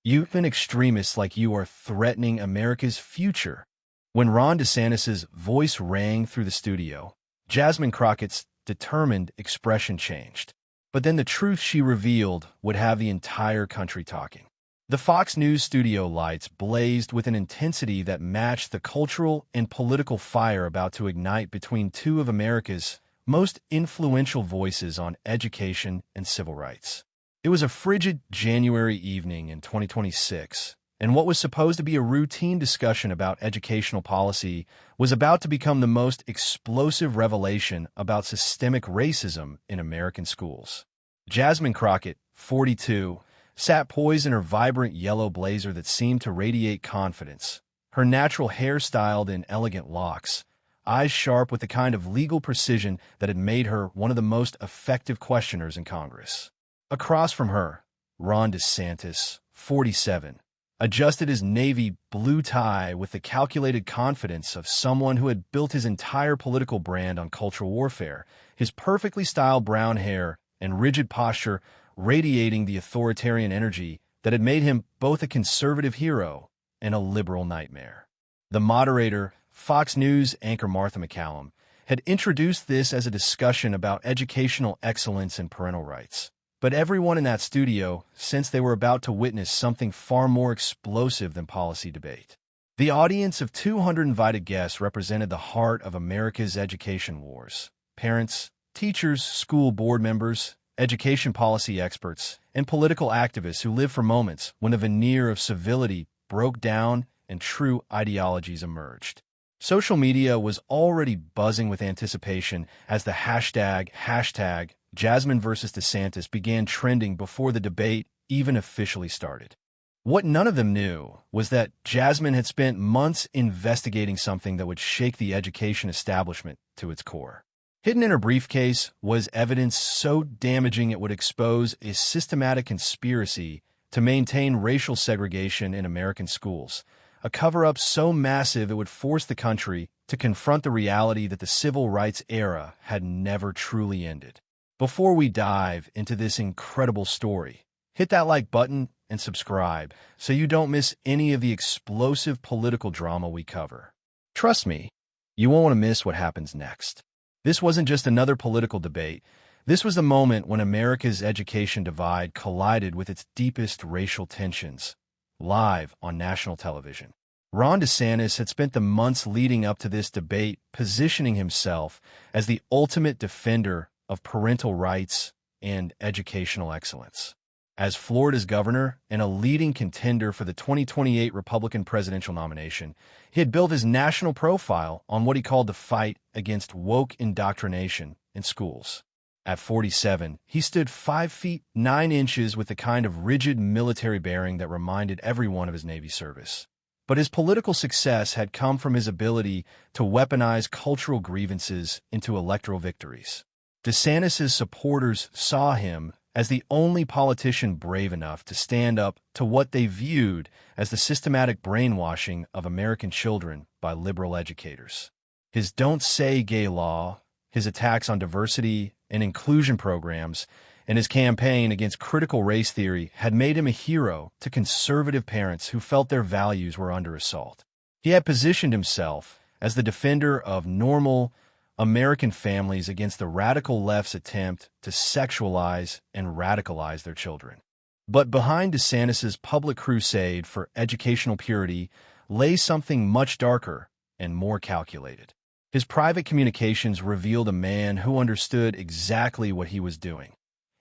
You've been extremists like you are threatening America's future. When Ron DeSantis's voice rang through the studio, Jasmine Crockett's determined expression changed. But then the truth she revealed would have the entire country talking. The Fox News studio lights blazed with an intensity that matched the cultural and political fire about to ignite between two of America's most influential voices on education and civil rights. It was a frigid January evening in 2026, and what was supposed to be a routine discussion about educational policy was about to become the most explosive revelation about systemic racism in American schools. Jasmine Crockett, 42, sat poised in her vibrant yellow blazer that seemed to radiate confidence, her natural hair styled in elegant locks, eyes sharp with the kind of legal precision that had made her one of the most effective questioners in Congress. Across from her, Ron DeSantis, 47, adjusted his navy blue tie with the calculated confidence of someone who had built his entire political brand on cultural warfare, his perfectly styled brown hair and rigid posture radiating the authoritarian energy that had made him both a conservative hero and a liberal nightmare. The moderator, Fox News anchor Martha McCallum, had introduced this as a discussion about educational excellence and parental rights. But everyone in that studio sensed they were about to witness something far more explosive than policy debate. The audience of 200 invited guests represented the heart of America's education wars. Parents, teachers, school board members, education policy experts, and political activists who lived for moments when the veneer of civility broke down and true ideologies emerged. Social media was already buzzing with anticipation as the hashtag Jasmine versus DeSantis began trending before the debate even officially started. What none of them knew was that Jasmine had spent months investigating something that would shake the education establishment to its core. Hidden in her briefcase was evidence so damaging it would expose a systematic conspiracy to maintain racial segregation in American schools, a cover-up so massive it would force the country to confront the reality that the civil rights era had never truly ended. Before we dive into this incredible story, hit that like button and subscribe so you don't miss any of the explosive political drama we cover. Trust me, you won't want to miss what happens next. This wasn't just another political debate. This was the moment when America's education divide collided with its deepest racial tensions, live on national television. Ron DeSantis had spent the months leading up to this debate positioning himself as the ultimate defender of parental rights and educational excellence. As Florida's governor and a leading contender for the 2028 Republican presidential nomination, he had built his national profile on what he called the fight against woke indoctrination in schools. At 47, he stood 5 feet 9 inches with the kind of rigid military bearing that reminded everyone of his Navy service. But his political success had come from his ability to weaponize cultural grievances into electoral victories. DeSantis's supporters saw him as the only politician brave enough to stand up to what they viewed as the systematic brainwashing of American children by liberal educators. His Don't Say Gay law, his attacks on diversity and inclusion programs, and his campaign against critical race theory had made him a hero to conservative parents who felt their values were under assault. He had positioned himself as the defender of normal American families against the radical left's attempt to sexualize and radicalize their children. But behind DeSantis's public crusade for educational purity lay something much darker and more calculated. His private communications revealed a man who understood exactly what he was doing,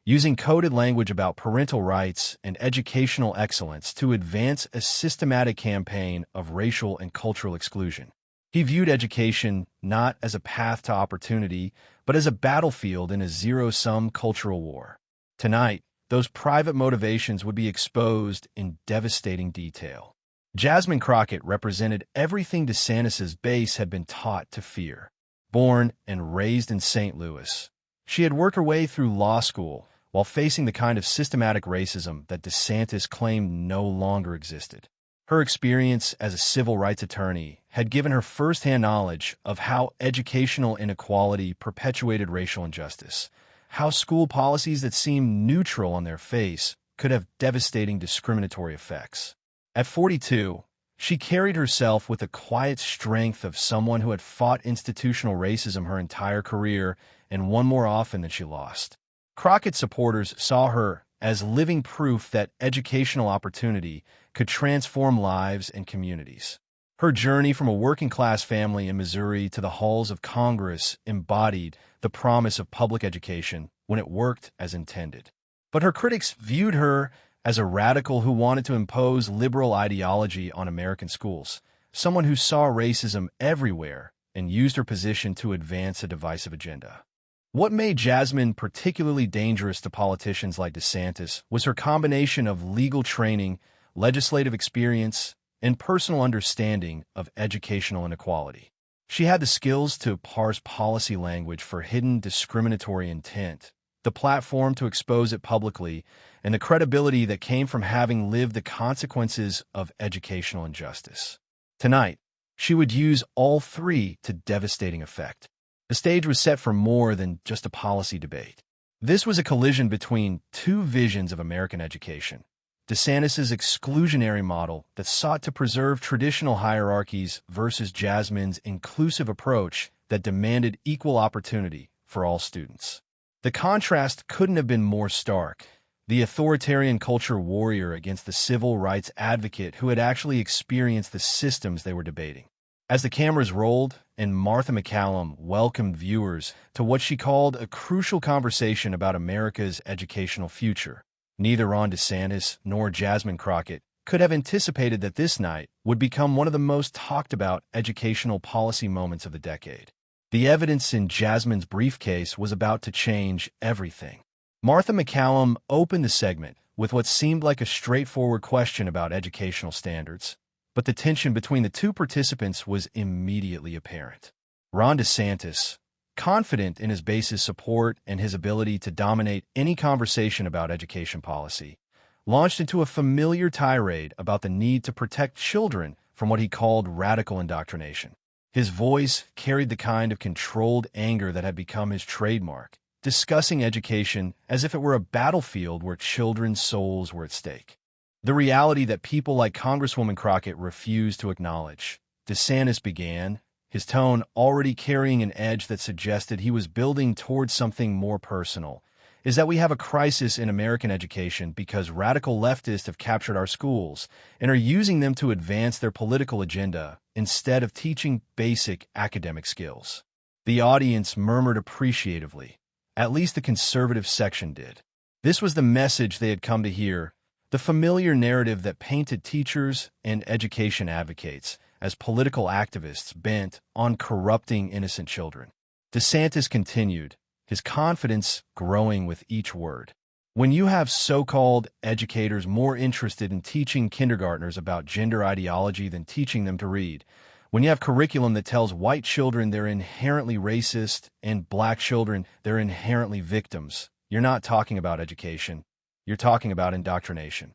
using coded language about parental rights and educational excellence to advance a systematic campaign of racial and cultural exclusion. He viewed education not as a path to opportunity, but as a battlefield in a zero-sum cultural war. Tonight, those private motivations would be exposed in devastating detail. Jasmine Crockett represented everything DeSantis's base had been taught to fear. Born and raised in St. Louis, she had worked her way through law school while facing the kind of systematic racism that DeSantis claimed no longer existed. Her experience as a civil rights attorney had given her firsthand knowledge of how educational inequality perpetuated racial injustice, how school policies that seemed neutral on their face could have devastating discriminatory effects. At 42, she carried herself with the quiet strength of someone who had fought institutional racism her entire career and won more often than she lost. Crockett supporters saw her as living proof that educational opportunity could transform lives and communities. Her journey from a working-class family in Missouri to the halls of Congress embodied the promise of public education when it worked as intended. But her critics viewed her as a radical who wanted to impose liberal ideology on American schools, someone who saw racism everywhere and used her position to advance a divisive agenda. What made Jasmine particularly dangerous to politicians like DeSantis was her combination of legal training, legislative experience, and personal understanding of educational inequality. She had the skills to parse policy language for hidden discriminatory intent, the platform to expose it publicly, and the credibility that came from having lived the consequences of educational injustice. Tonight, she would use all three to devastating effect. The stage was set for more than just a policy debate. This was a collision between two visions of American education: DeSantis's exclusionary model that sought to preserve traditional hierarchies versus Jasmine's inclusive approach that demanded equal opportunity for all students. The contrast couldn't have been more stark: the authoritarian culture warrior against the civil rights advocate who had actually experienced the systems they were debating. As the cameras rolled and Martha MacCallum welcomed viewers to what she called a crucial conversation about America's educational future, neither Ron DeSantis nor Jasmine Crockett could have anticipated that this night would become one of the most talked about educational policy moments of the decade. The evidence in Jasmine's briefcase was about to change everything. Martha MacCallum opened the segment with what seemed like a straightforward question about educational standards, but the tension between the two participants was immediately apparent. Ron DeSantis, confident in his base's support and his ability to dominate any conversation about education policy, launched into a familiar tirade about the need to protect children from what he called radical indoctrination. His voice carried the kind of controlled anger that had become his trademark, discussing education as if it were a battlefield where children's souls were at stake. The reality that people like Congresswoman Crockett refused to acknowledge. DeSantis began, his tone already carrying an edge that suggested he was building towards something more personal, is that we have a crisis in American education because radical leftists have captured our schools and are using them to advance their political agenda instead of teaching basic academic skills. The audience murmured appreciatively. At least the conservative section did. This was the message they had come to hear, the familiar narrative that painted teachers and education advocates as political activists bent on corrupting innocent children. DeSantis continued, his confidence growing with each word. When you have so-called educators more interested in teaching kindergartners about gender ideology than teaching them to read, when you have curriculum that tells white children they're inherently racist and black children they're inherently victims, you're not talking about education. You're talking about indoctrination.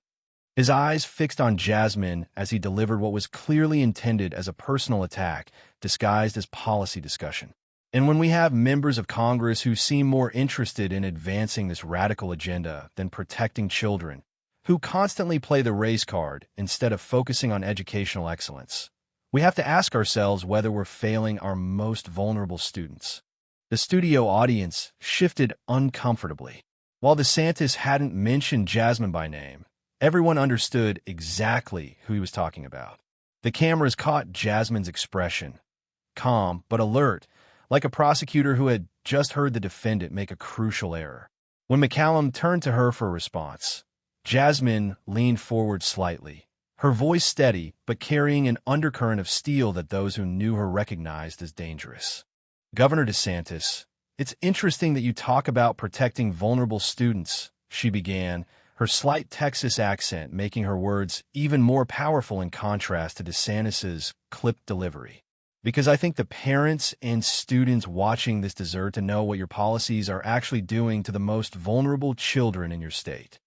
His eyes fixed on Jasmine as he delivered what was clearly intended as a personal attack, disguised as policy discussion. And when we have members of Congress who seem more interested in advancing this radical agenda than protecting children, who constantly play the race card instead of focusing on educational excellence, we have to ask ourselves whether we're failing our most vulnerable students. The studio audience shifted uncomfortably. While DeSantis hadn't mentioned Jasmine by name, everyone understood exactly who he was talking about. The cameras caught Jasmine's expression, calm but alert, like a prosecutor who had just heard the defendant make a crucial error. When MacCallum turned to her for a response, Jasmine leaned forward slightly, her voice steady but carrying an undercurrent of steel that those who knew her recognized as dangerous. "Governor DeSantis, it's interesting that you talk about protecting vulnerable students," she began, her slight Texas accent making her words even more powerful in contrast to DeSantis's clipped delivery. "Because I think the parents and students watching this deserve to know what your policies are actually doing to the most vulnerable children in your state."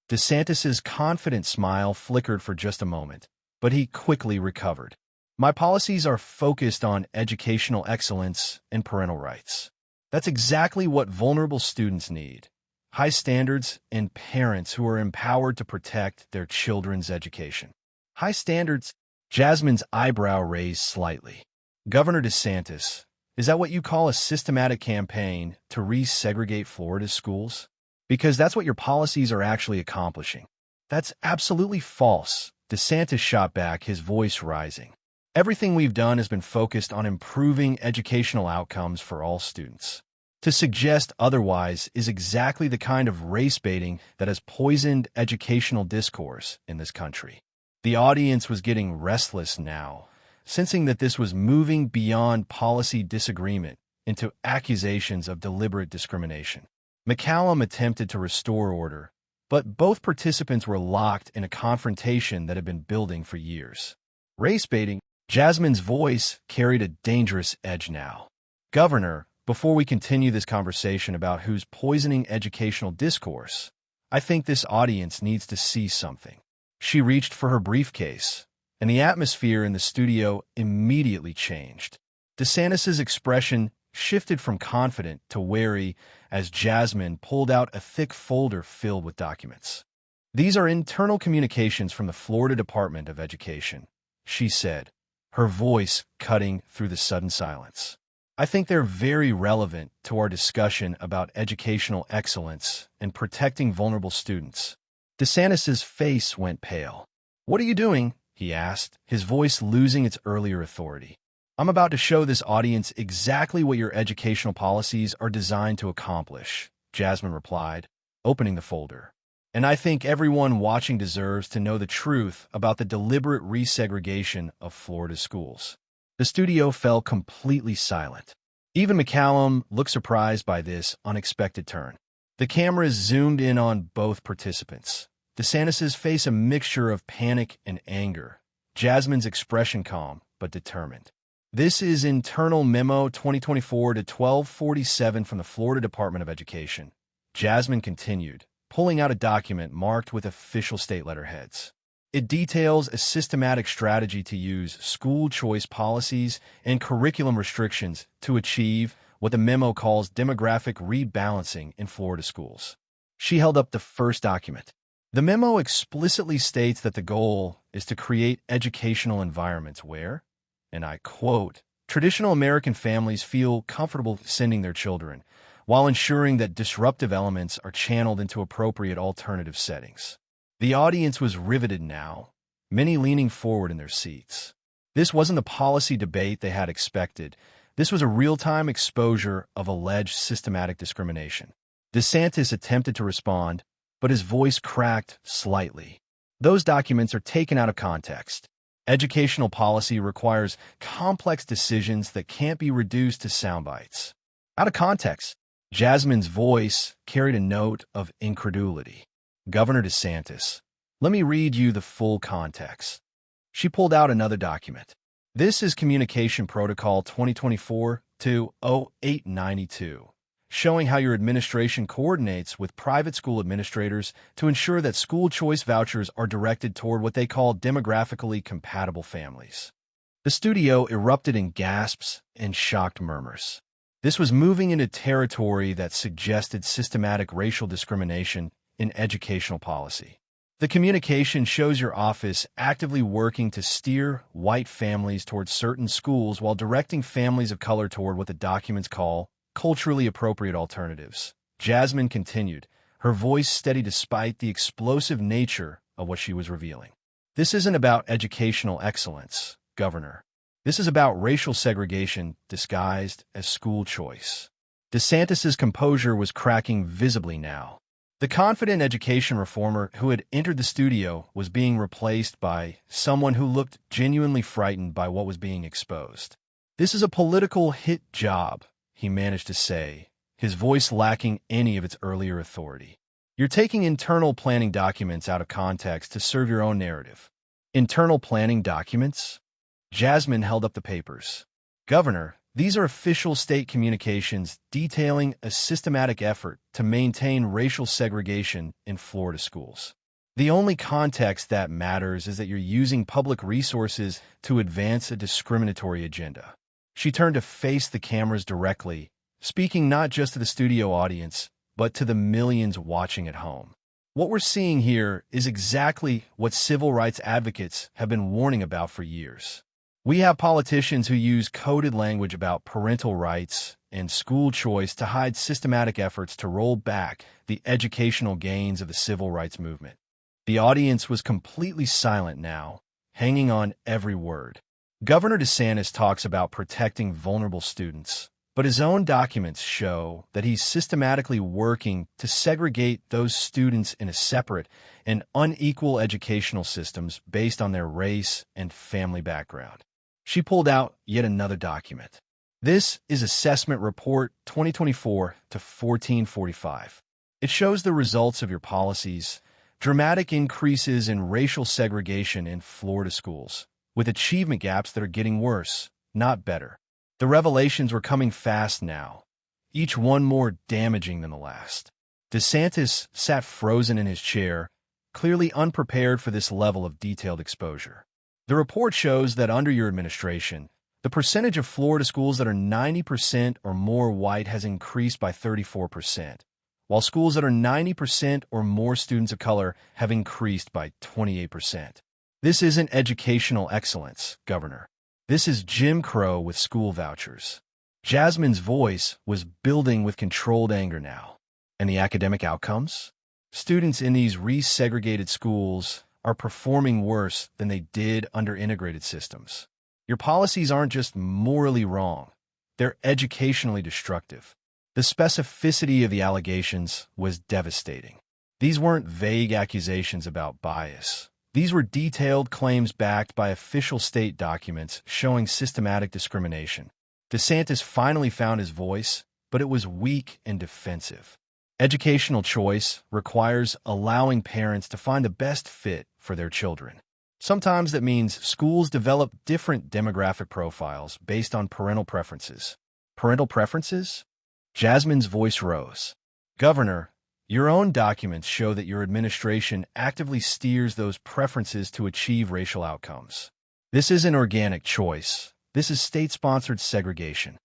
DeSantis's confident smile flickered for just a moment, but he quickly recovered. "My policies are focused on educational excellence and parental rights. That's exactly what vulnerable students need. high standards, and parents who are empowered to protect their children's education. High standards? Jasmine's eyebrow raised slightly. Governor DeSantis, is that what you call a systematic campaign to resegregate Florida's schools? Because that's what your policies are actually accomplishing. That's absolutely false, DeSantis shot back, his voice rising. Everything we've done has been focused on improving educational outcomes for all students. To suggest otherwise is exactly the kind of race baiting that has poisoned educational discourse in this country. The audience was getting restless now, sensing that this was moving beyond policy disagreement into accusations of deliberate discrimination. McCallum attempted to restore order, but both participants were locked in a confrontation that had been building for years. Race baiting? Jasmine's voice carried a dangerous edge now. Governor, before we continue this conversation about who's poisoning educational discourse, I think this audience needs to see something. She reached for her briefcase, and the atmosphere in the studio immediately changed. DeSantis's expression shifted from confident to wary as Jasmine pulled out a thick folder filled with documents. These are internal communications from the Florida Department of Education, she said, her voice cutting through the sudden silence. I think they're very relevant to our discussion about educational excellence and protecting vulnerable students. DeSantis's face went pale. What are you doing? He asked, his voice losing its earlier authority. I'm about to show this audience exactly what your educational policies are designed to accomplish, Jasmine replied, opening the folder. And I think everyone watching deserves to know the truth about the deliberate resegregation of Florida schools. The studio fell completely silent. Even McCallum looked surprised by this unexpected turn. The cameras zoomed in on both participants. DeSantis's face a mixture of panic and anger. Jasmine's expression calm but determined. This is Internal Memo 2024 to 1247 from the Florida Department of Education. Jasmine continued, pulling out a document marked with official state letterheads. It details a systematic strategy to use school choice policies and curriculum restrictions to achieve what the memo calls demographic rebalancing in Florida schools. She held up the first document. The memo explicitly states that the goal is to create educational environments where, and I quote, traditional American families feel comfortable sending their children, while ensuring that disruptive elements are channeled into appropriate alternative settings. The audience was riveted now, many leaning forward in their seats. This wasn't the policy debate they had expected. This was a real-time exposure of alleged systematic discrimination. DeSantis attempted to respond, but his voice cracked slightly. Those documents are taken out of context. Educational policy requires complex decisions that can't be reduced to sound bites. Out of context, Jasmine's voice carried a note of incredulity. Governor DeSantis, let me read you the full context. She pulled out another document. This is Communication Protocol 2024-0892, showing how your administration coordinates with private school administrators to ensure that school choice vouchers are directed toward what they call demographically compatible families. The studio erupted in gasps and shocked murmurs. This was moving into territory that suggested systematic racial discrimination in educational policy. The communication shows your office actively working to steer white families towards certain schools while directing families of color toward what the documents call culturally appropriate alternatives. Jasmine continued, her voice steady despite the explosive nature of what she was revealing. This isn't about educational excellence, Governor. This is about racial segregation disguised as school choice. DeSantis's composure was cracking visibly now. The confident education reformer who had entered the studio was being replaced by someone who looked genuinely frightened by what was being exposed. This is a political hit job, he managed to say, his voice lacking any of its earlier authority. You're taking internal planning documents out of context to serve your own narrative. Internal planning documents? Jasmine held up the papers. Governor, these are official state communications detailing a systematic effort to maintain racial segregation in Florida schools. The only context that matters is that you're using public resources to advance a discriminatory agenda. She turned to face the cameras directly, speaking not just to the studio audience, but to the millions watching at home. What we're seeing here is exactly what civil rights advocates have been warning about for years. We have politicians who use coded language about parental rights and school choice to hide systematic efforts to roll back the educational gains of the civil rights movement. The audience was completely silent now, hanging on every word. Governor DeSantis talks about protecting vulnerable students, but his own documents show that he's systematically working to segregate those students into separate and unequal educational systems based on their race and family background. She pulled out yet another document. This is Assessment Report 2024-1445. It shows the results of your policies, dramatic increases in racial segregation in Florida schools, with achievement gaps that are getting worse, not better. The revelations were coming fast now, each one more damaging than the last. DeSantis sat frozen in his chair, clearly unprepared for this level of detailed exposure. The report shows that under your administration, the percentage of Florida schools that are 90% or more white has increased by 34%, while schools that are 90% or more students of color have increased by 28%. This isn't educational excellence, Governor. This is Jim Crow with school vouchers. Jasmine's voice was building with controlled anger now. And the academic outcomes? Students in these resegregated schools are performing worse than they did under integrated systems. Your policies aren't just morally wrong, they're educationally destructive. The specificity of the allegations was devastating. These weren't vague accusations about bias. These were detailed claims backed by official state documents showing systematic discrimination. DeSantis finally found his voice, but it was weak and defensive. Educational choice requires allowing parents to find the best fit for their children. Sometimes that means schools develop different demographic profiles based on parental preferences. Parental preferences? Jasmine's voice rose. Governor, your own documents show that your administration actively steers those preferences to achieve racial outcomes. This isn't organic choice. This is state-sponsored segregation.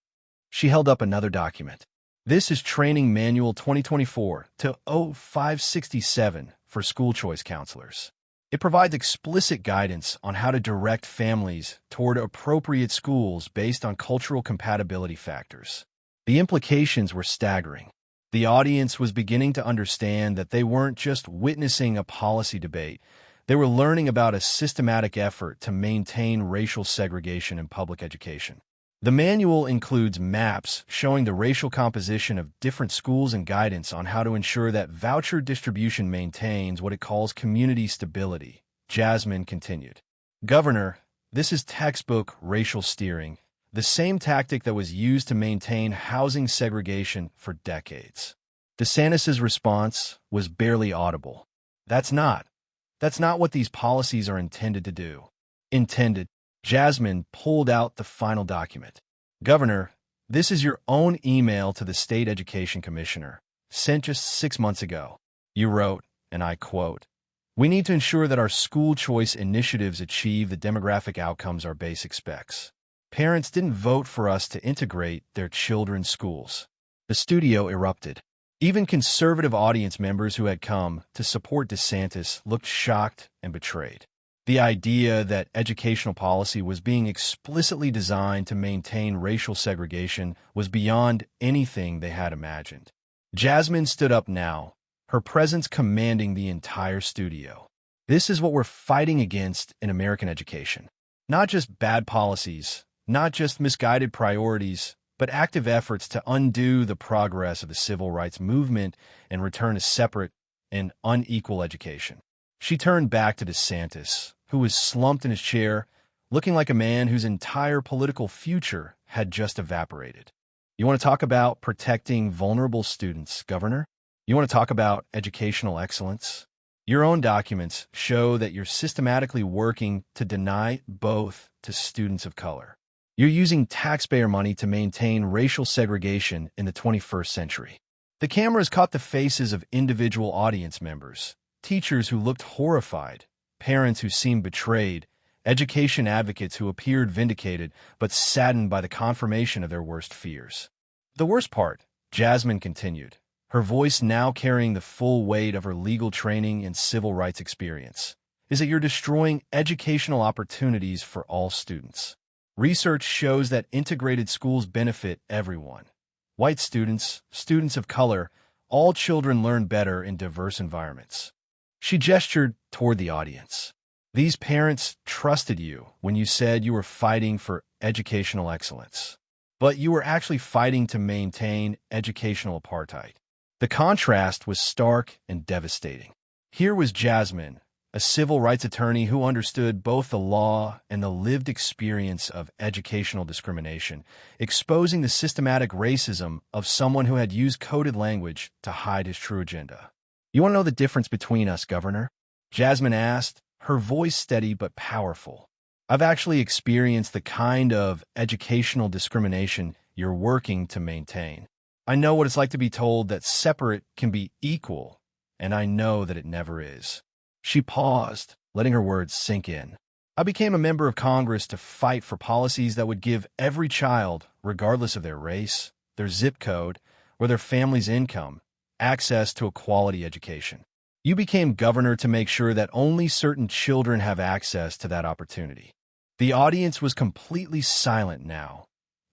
She held up another document. This is Training Manual 2024-0567 for school choice counselors. It provides explicit guidance on how to direct families toward appropriate schools based on cultural compatibility factors. The implications were staggering. The audience was beginning to understand that they weren't just witnessing a policy debate, they were learning about a systematic effort to maintain racial segregation in public education. The manual includes maps showing the racial composition of different schools and guidance on how to ensure that voucher distribution maintains what it calls community stability. Jasmine continued. Governor, this is textbook racial steering, the same tactic that was used to maintain housing segregation for decades. DeSantis's response was barely audible. That's not what these policies are intended to do. Intended. Jasmine pulled out the final document. Governor, this is your own email to the state education commissioner, sent just 6 months ago. You wrote, and I quote, "We need to ensure that our school choice initiatives achieve the demographic outcomes our base expects. Parents didn't vote for us to integrate their children's schools." The studio erupted. Even conservative audience members who had come to support DeSantis looked shocked and betrayed. The idea that educational policy was being explicitly designed to maintain racial segregation was beyond anything they had imagined. Jasmine stood up now, her presence commanding the entire studio. This is what we're fighting against in American education. Not just bad policies, not just misguided priorities, but active efforts to undo the progress of the civil rights movement and return a separate and unequal education. She turned back to DeSantis, who was slumped in his chair, looking like a man whose entire political future had just evaporated. You want to talk about protecting vulnerable students, Governor? You want to talk about educational excellence? Your own documents show that you're systematically working to deny both to students of color. You're using taxpayer money to maintain racial segregation in the 21st century. The cameras caught the faces of individual audience members, teachers who looked horrified, parents who seemed betrayed, education advocates who appeared vindicated but saddened by the confirmation of their worst fears. The worst part, Jasmine continued, her voice now carrying the full weight of her legal training and civil rights experience, is that you're destroying educational opportunities for all students. Research shows that integrated schools benefit everyone. White students, students of color, all children learn better in diverse environments. She gestured toward the audience. These parents trusted you when you said you were fighting for educational excellence, but you were actually fighting to maintain educational apartheid. The contrast was stark and devastating. Here was Jasmine, a civil rights attorney who understood both the law and the lived experience of educational discrimination, exposing the systematic racism of someone who had used coded language to hide his true agenda. "You want to know the difference between us, Governor?" Jasmine asked, her voice steady but powerful. "I've actually experienced the kind of educational discrimination you're working to maintain. I know what it's like to be told that separate can be equal, and I know that it never is." She paused, letting her words sink in. "I became a member of Congress to fight for policies that would give every child, regardless of their race, their zip code, or their family's income, access to a quality education. You became governor to make sure that only certain children have access to that opportunity." The audience was completely silent now,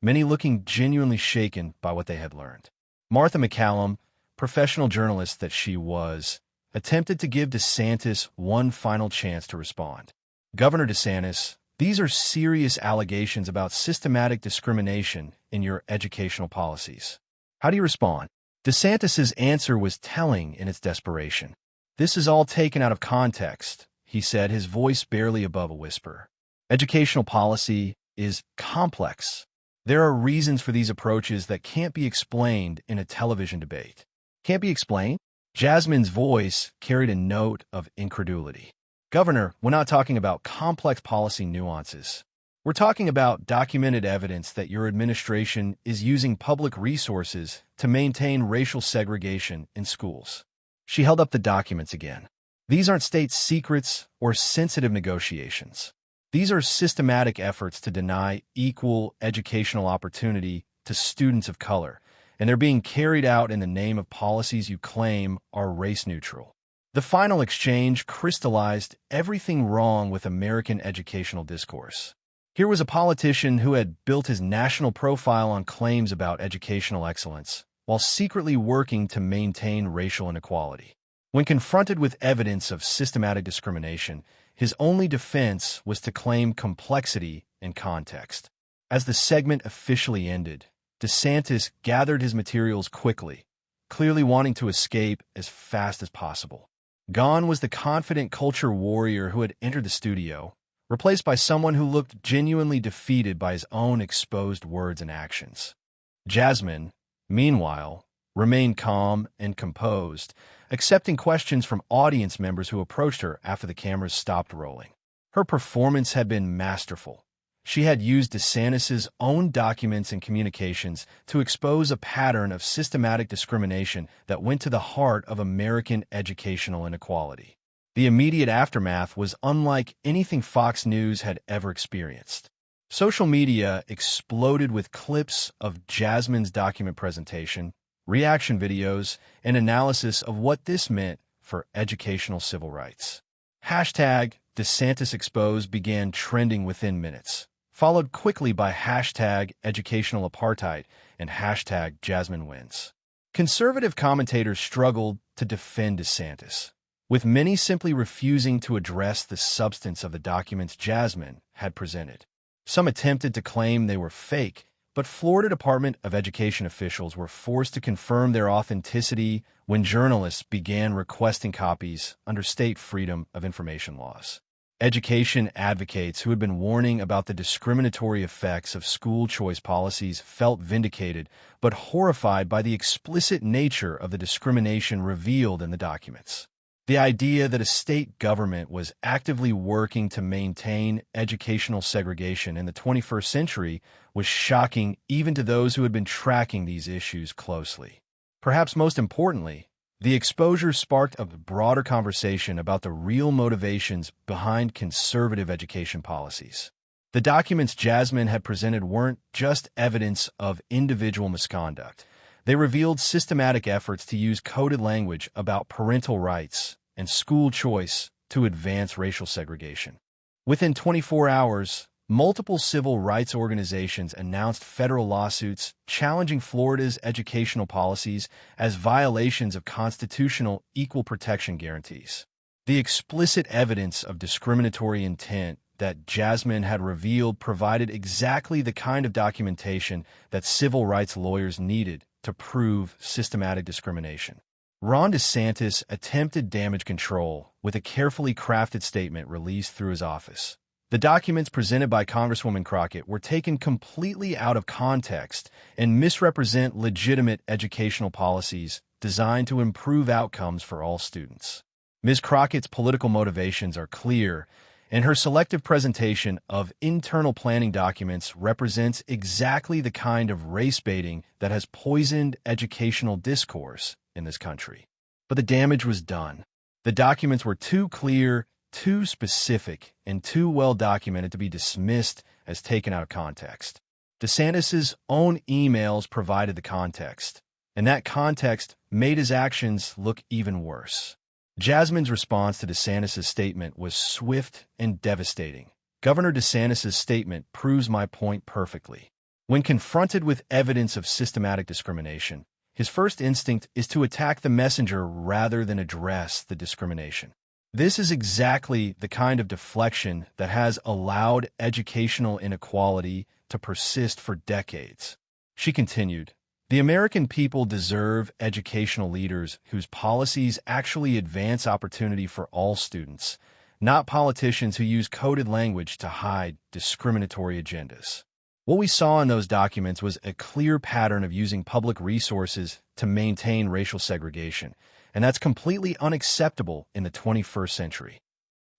many looking genuinely shaken by what they had learned. Martha McCallum, professional journalist that she was, attempted to give DeSantis one final chance to respond. "Governor DeSantis, these are serious allegations about systematic discrimination in your educational policies. How do you respond?" DeSantis's answer was telling in its desperation. "This is all taken out of context," he said, his voice barely above a whisper. "Educational policy is complex. There are reasons for these approaches that can't be explained in a television debate." "Can't be explained?" Jasmine's voice carried a note of incredulity. "Governor, we're not talking about complex policy nuances. We're talking about documented evidence that your administration is using public resources to maintain racial segregation in schools." She held up the documents again. "These aren't state secrets or sensitive negotiations. These are systematic efforts to deny equal educational opportunity to students of color, and they're being carried out in the name of policies you claim are race-neutral." The final exchange crystallized everything wrong with American educational discourse. Here was a politician who had built his national profile on claims about educational excellence, while secretly working to maintain racial inequality. When confronted with evidence of systematic discrimination, his only defense was to claim complexity and context. As the segment officially ended, DeSantis gathered his materials quickly, clearly wanting to escape as fast as possible. Gone was the confident culture warrior who had entered the studio, replaced by someone who looked genuinely defeated by his own exposed words and actions. Jasmine, meanwhile, remained calm and composed, accepting questions from audience members who approached her after the cameras stopped rolling. Her performance had been masterful. She had used DeSantis's own documents and communications to expose a pattern of systematic discrimination that went to the heart of American educational inequality. The immediate aftermath was unlike anything Fox News had ever experienced. Social media exploded with clips of Jasmine's document presentation, reaction videos, and analysis of what this meant for educational civil rights. Hashtag DeSantisExposed began trending within minutes, followed quickly by hashtag educational apartheid and hashtag Jasmine wins. Conservative commentators struggled to defend DeSantis, with many simply refusing to address the substance of the documents Jasmine had presented. Some attempted to claim they were fake, but Florida Department of Education officials were forced to confirm their authenticity when journalists began requesting copies under state freedom of information laws. Education advocates who had been warning about the discriminatory effects of school choice policies felt vindicated, but horrified by the explicit nature of the discrimination revealed in the documents. The idea that a state government was actively working to maintain educational segregation in the 21st century was shocking even to those who had been tracking these issues closely. Perhaps most importantly, the exposure sparked a broader conversation about the real motivations behind conservative education policies. The documents Jasmine had presented weren't just evidence of individual misconduct. They revealed systematic efforts to use coded language about parental rights and school choice to advance racial segregation. Within 24 hours, multiple civil rights organizations announced federal lawsuits challenging Florida's educational policies as violations of constitutional equal protection guarantees. The explicit evidence of discriminatory intent that Jasmine had revealed provided exactly the kind of documentation that civil rights lawyers needed to prove systematic discrimination. Ron DeSantis attempted damage control with a carefully crafted statement released through his office. The documents presented by Congresswoman Crockett were taken completely out of context and misrepresent legitimate educational policies designed to improve outcomes for all students. Ms. Crockett's political motivations are clear, and her selective presentation of internal planning documents represents exactly the kind of race baiting that has poisoned educational discourse in this country. But the damage was done. The documents were too clear, too specific, and too well documented to be dismissed as taken out of context. DeSantis's own emails provided the context, and that context made his actions look even worse. Jasmine's response to DeSantis's statement was swift and devastating. Governor DeSantis's statement proves my point perfectly. When confronted with evidence of systematic discrimination, his first instinct is to attack the messenger rather than address the discrimination. This is exactly the kind of deflection that has allowed educational inequality to persist for decades. She continued, "The American people deserve educational leaders whose policies actually advance opportunity for all students, not politicians who use coded language to hide discriminatory agendas." What we saw in those documents was a clear pattern of using public resources to maintain racial segregation, and that's completely unacceptable in the 21st century.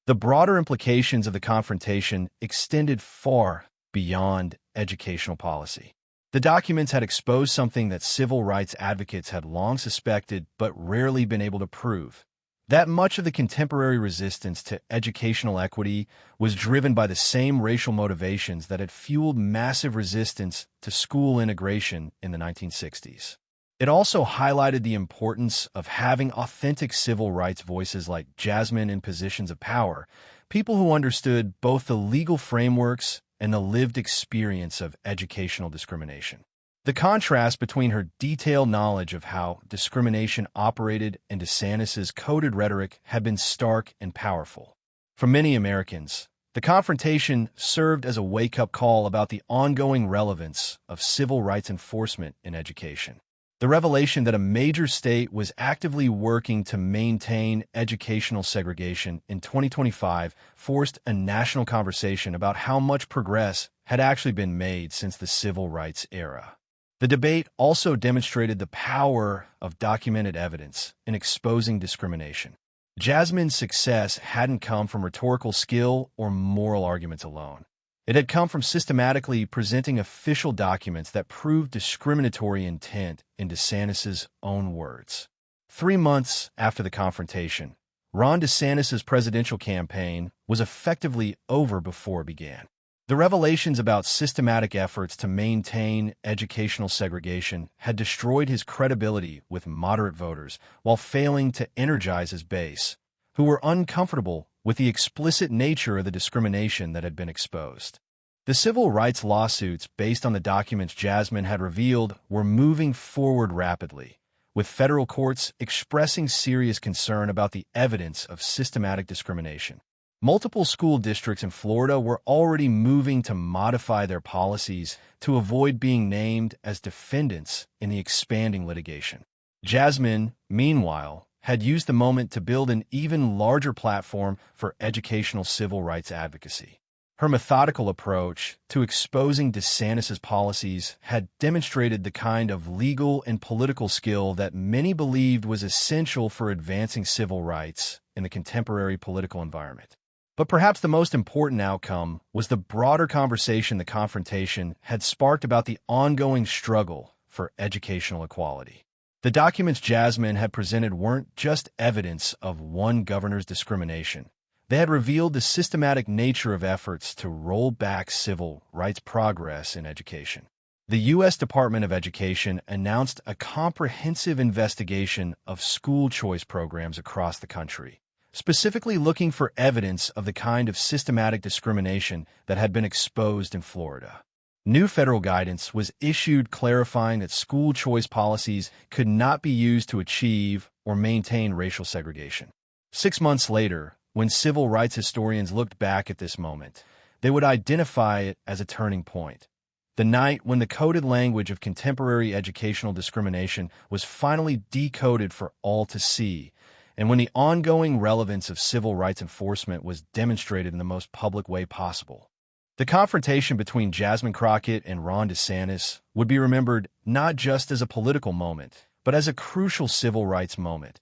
The broader implications of the confrontation extended far beyond educational policy. The documents had exposed something that civil rights advocates had long suspected but rarely been able to prove: that much of the contemporary resistance to educational equity was driven by the same racial motivations that had fueled massive resistance to school integration in the 1960s. It also highlighted the importance of having authentic civil rights voices like Jasmine in positions of power, people who understood both the legal frameworks and the lived experience of educational discrimination. The contrast between her detailed knowledge of how discrimination operated and DeSantis's coded rhetoric had been stark and powerful. For many Americans, the confrontation served as a wake-up call about the ongoing relevance of civil rights enforcement in education. The revelation that a major state was actively working to maintain educational segregation in 2025 forced a national conversation about how much progress had actually been made since the civil rights era. The debate also demonstrated the power of documented evidence in exposing discrimination. Jasmine's success hadn't come from rhetorical skill or moral arguments alone. It had come from systematically presenting official documents that proved discriminatory intent in DeSantis's own words. 3 months after the confrontation, Ron DeSantis's presidential campaign was effectively over before it began. The revelations about systematic efforts to maintain educational segregation had destroyed his credibility with moderate voters while failing to energize his base, who were uncomfortable with the explicit nature of the discrimination that had been exposed. The civil rights lawsuits based on the documents Jasmine had revealed were moving forward rapidly, with federal courts expressing serious concern about the evidence of systematic discrimination. Multiple school districts in Florida were already moving to modify their policies to avoid being named as defendants in the expanding litigation. Jasmine, meanwhile, had used the moment to build an even larger platform for educational civil rights advocacy. Her methodical approach to exposing DeSantis's policies had demonstrated the kind of legal and political skill that many believed was essential for advancing civil rights in the contemporary political environment. But perhaps the most important outcome was the broader conversation the confrontation had sparked about the ongoing struggle for educational equality. The documents Jasmine had presented weren't just evidence of one governor's discrimination. They had revealed the systematic nature of efforts to roll back civil rights progress in education. The U.S. Department of Education announced a comprehensive investigation of school choice programs across the country, specifically looking for evidence of the kind of systematic discrimination that had been exposed in Florida. New federal guidance was issued clarifying that school choice policies could not be used to achieve or maintain racial segregation. 6 months later, when civil rights historians looked back at this moment, they would identify it as a turning point. The night when the coded language of contemporary educational discrimination was finally decoded for all to see, and when the ongoing relevance of civil rights enforcement was demonstrated in the most public way possible. The confrontation between Jasmine Crockett and Ron DeSantis would be remembered not just as a political moment, but as a crucial civil rights moment,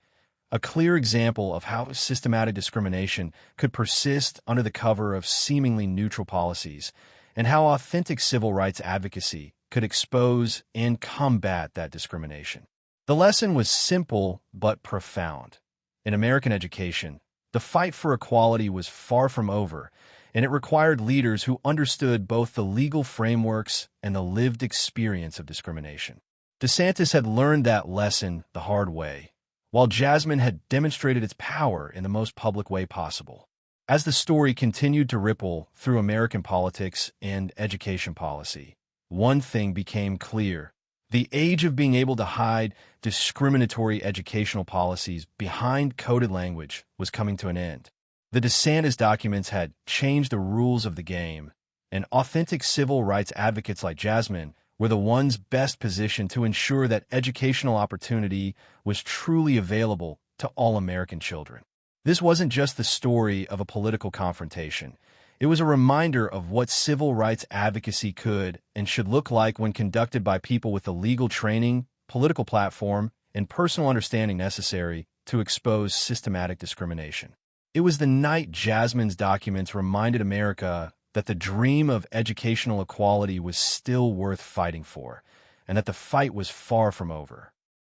a clear example of how systematic discrimination could persist under the cover of seemingly neutral policies, and how authentic civil rights advocacy could expose and combat that discrimination. The lesson was simple but profound. In American education, the fight for equality was far from over, and it required leaders who understood both the legal frameworks and the lived experience of discrimination. DeSantis had learned that lesson the hard way, while Jasmine had demonstrated its power in the most public way possible. As the story continued to ripple through American politics and education policy, one thing became clear. The age of being able to hide discriminatory educational policies behind coded language was coming to an end. The DeSantis documents had changed the rules of the game, and authentic civil rights advocates like Jasmine were the ones best positioned to ensure that educational opportunity was truly available to all American children. This wasn't just the story of a political confrontation. It was a reminder of what civil rights advocacy could and should look like when conducted by people with the legal training, political platform, and personal understanding necessary to expose systematic discrimination. It was the night Jasmine's documents reminded America that the dream of educational equality was still worth fighting for, and that the fight was far from over.